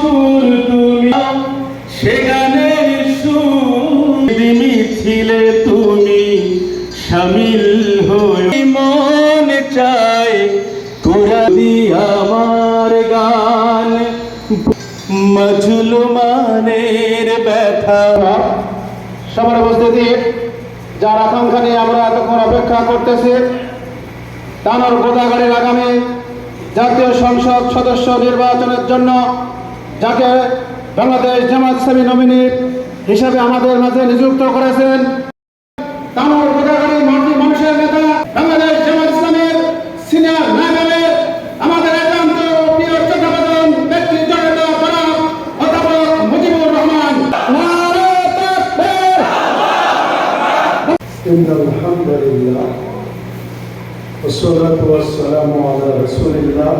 সুর তুমি, সে গানের সুর মিছিলে তুমি শামিল হয়ে মন চায় কুরাদি আমার গান মজলুমানের ব্যথা। সবার উপস্থিতি, যার আকাঙ্ক্ষা নিয়ে আমরা এতক্ষণ অপেক্ষা করতেছি, টানোর গোদাগাড়ির আগামী জাতীয় সংসদ সদস্য নির্বাচনের জন্য যাকে বাংলাদেশ জামাত ইসলামী নমিনি হিসেবে আমাদের মাঝে নিযুক্ত করেছেন, টানোর গোদাগাড়ি মাটি মানুষের নেতা বাংলাদেশ জামাত ইসলামের সিনিয়র নায়বে আমাদের একান্ত প্রিয় চট্টগ্রাম ব্যক্তি জনতা জনাব অধ্যাপক মুজিবুর রহমান। إن الحمد لله والصلاة والسلام على رسول الله